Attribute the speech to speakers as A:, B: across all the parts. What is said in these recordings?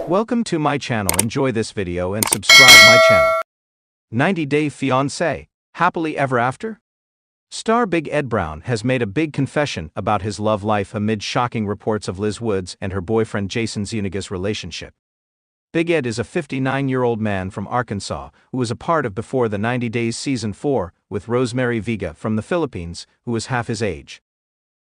A: Welcome to my channel. Enjoy this video and subscribe my channel. 90 Day Fiancé, Happily Ever After? Star Big Ed Brown has made a big confession about his love life amid shocking reports of Liz Woods and her boyfriend Jason Zuniga's relationship. Big Ed is a 59-year-old man from Arkansas who was a part of Before the 90 Days Season 4 with Rosemary Vega from the Philippines, who was half his age.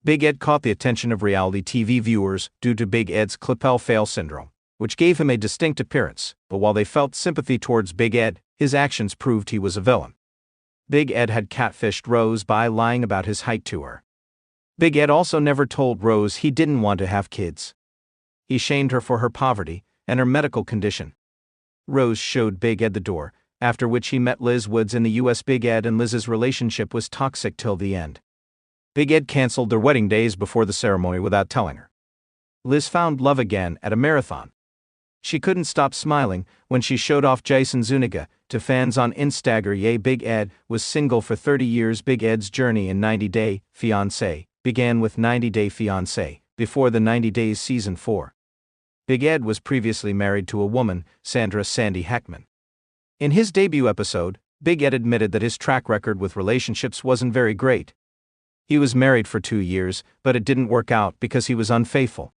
A: Big Ed caught the attention of reality TV viewers due to Big Ed's Klippel fail syndrome, which gave him a distinct appearance, but while they felt sympathy towards Big Ed, his actions proved he was a villain. Big Ed had catfished Rose by lying about his height to her. Big Ed also never told Rose he didn't want to have kids. He shamed her for her poverty and her medical condition. Rose showed Big Ed the door, after which he met Liz Woods in the US. Big Ed and Liz's relationship was toxic till the end. Big Ed canceled their wedding days before the ceremony without telling her. Liz found love again at a marathon. She couldn't stop smiling when she showed off Jason Zuniga to fans on Instagram. Yay, Big Ed was single for 30 years. Big Ed's journey in 90 Day Fiancé began with 90 Day Fiancé, Before the 90 Days Season 4. Big Ed was previously married to a woman, Sandra Sandy Heckman. In his debut episode, Big Ed admitted that his track record with relationships wasn't very great. He was married for 2 years, but it didn't work out because he was unfaithful.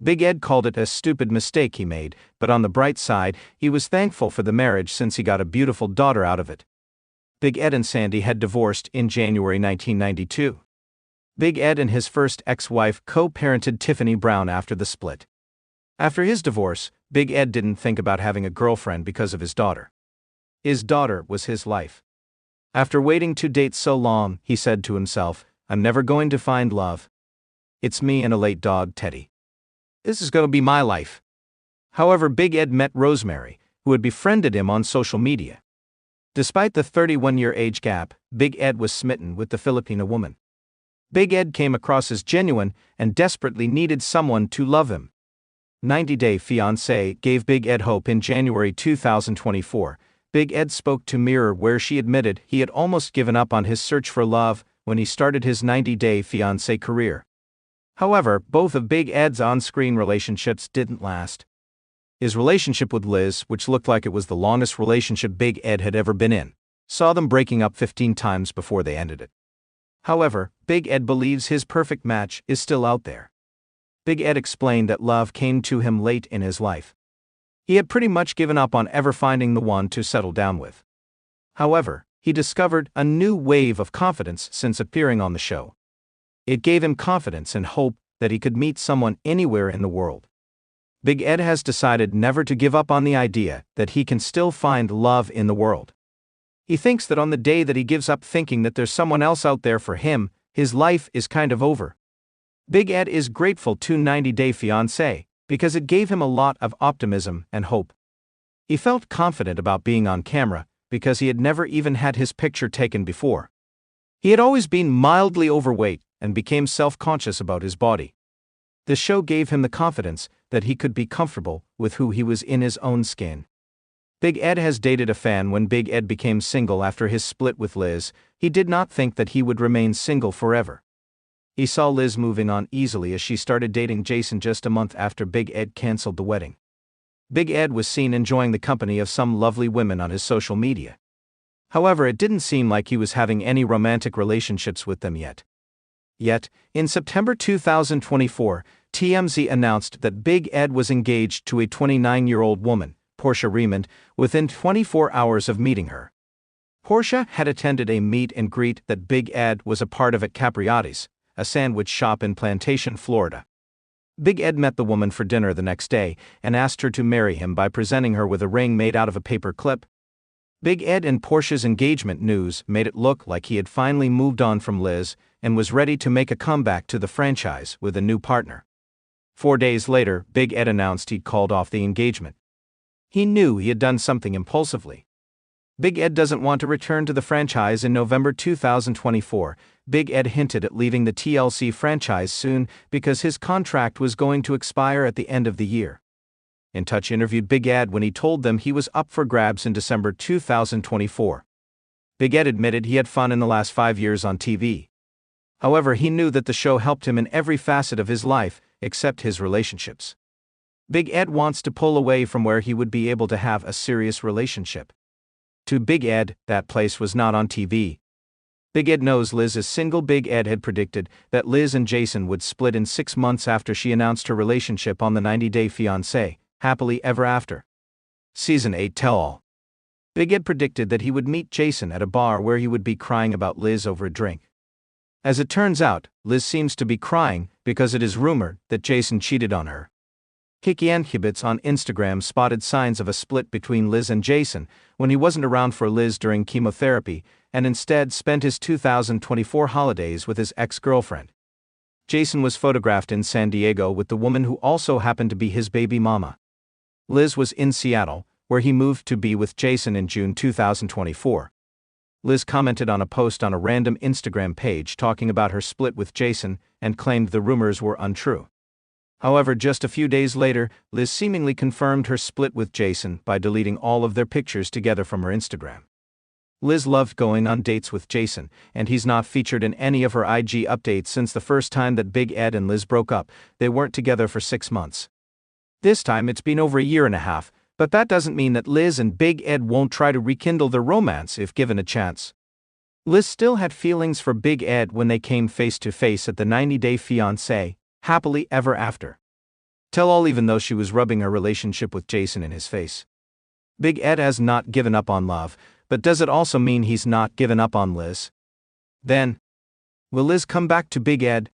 A: Big Ed called it a stupid mistake he made, but on the bright side, he was thankful for the marriage since he got a beautiful daughter out of it. Big Ed and Sandy had divorced in January 1992. Big Ed and his first ex-wife co-parented Tiffany Brown after the split. After his divorce, Big Ed didn't think about having a girlfriend because of his daughter. His daughter was his life. After waiting to date so long, he said to himself, "I'm never going to find love. It's me and a late dog, Teddy. This is going to be my life." However, Big Ed met Rosemary, who had befriended him on social media. Despite the 31-year age gap, Big Ed was smitten with the Filipina woman. Big Ed came across as genuine and desperately needed someone to love him. 90 Day Fiancé gave Big Ed hope. In January 2024, Big Ed spoke to Mirror, where she admitted he had almost given up on his search for love when he started his 90 Day Fiancé career. However, both of Big Ed's on-screen relationships didn't last. His relationship with Liz, which looked like it was the longest relationship Big Ed had ever been in, saw them breaking up 15 times before they ended it. However, Big Ed believes his perfect match is still out there. Big Ed explained that love came to him late in his life. He had pretty much given up on ever finding the one to settle down with. However, he discovered a new wave of confidence since appearing on the show. It gave him confidence and hope that he could meet someone anywhere in the world. Big Ed has decided never to give up on the idea that he can still find love in the world. He thinks that on the day that he gives up thinking that there's someone else out there for him, his life is kind of over. Big Ed is grateful to 90 Day Fiancé because it gave him a lot of optimism and hope. He felt confident about being on camera because he had never even had his picture taken before. He had always been mildly overweight and became self-conscious about his body. The show gave him the confidence that he could be comfortable with who he was in his own skin. Big Ed has dated a fan. When Big Ed became single after his split with Liz, he did not think that he would remain single forever. He saw Liz moving on easily as she started dating Jason just a month after Big Ed canceled the wedding. Big Ed was seen enjoying the company of some lovely women on his social media. However, it didn't seem like he was having any romantic relationships with them yet. Yet, in September 2024, TMZ announced that Big Ed was engaged to a 29-year-old woman, Portia Raymond, within 24 hours of meeting her. Portia had attended a meet and greet that Big Ed was a part of at Capriati's, a sandwich shop in Plantation, Florida. Big Ed met the woman for dinner the next day and asked her to marry him by presenting her with a ring made out of a paper clip. Big Ed and Portia's engagement news made it look like he had finally moved on from Liz and was ready to make a comeback to the franchise with a new partner. 4 days later, Big Ed announced he'd called off the engagement. He knew he had done something impulsively. Big Ed doesn't want to return to the franchise. In November 2024, Big Ed hinted at leaving the TLC franchise soon because his contract was going to expire at the end of the year. In Touch interviewed Big Ed when he told them he was up for grabs in December 2024. Big Ed admitted he had fun in the last 5 years on TV. However, he knew that the show helped him in every facet of his life, except his relationships. Big Ed wants to pull away from where he would be able to have a serious relationship. To Big Ed, that place was not on TV. Big Ed knows Liz is single. Big Ed had predicted that Liz and Jason would split in 6 months after she announced her relationship on the 90-Day Fiancé, Happily Ever After. Season 8 Tell-All. Big Ed predicted that he would meet Jason at a bar where he would be crying about Liz over a drink. As it turns out, Liz seems to be crying because it is rumored that Jason cheated on her. Kiki Anhibits on Instagram spotted signs of a split between Liz and Jason when he wasn't around for Liz during chemotherapy and instead spent his 2024 holidays with his ex-girlfriend. Jason was photographed in San Diego with the woman who also happened to be his baby mama. Liz was in Seattle, where he moved to be with Jason in June 2024. Liz commented on a post on a random Instagram page talking about her split with Jason and claimed the rumors were untrue. However, just a few days later, Liz seemingly confirmed her split with Jason by deleting all of their pictures together from her Instagram. Liz loved going on dates with Jason, and he's not featured in any of her IG updates since the first time that Big Ed and Liz broke up. They weren't together for 6 months. This time it's been over a year and a half, but that doesn't mean that Liz and Big Ed won't try to rekindle their romance if given a chance. Liz still had feelings for Big Ed when they came face to face at the 90-Day Fiancé, Happily Ever After. Tell-All, even though she was rubbing her relationship with Jason in his face. Big Ed has not given up on love, but does it also mean he's not given up on Liz? Then, will Liz come back to Big Ed?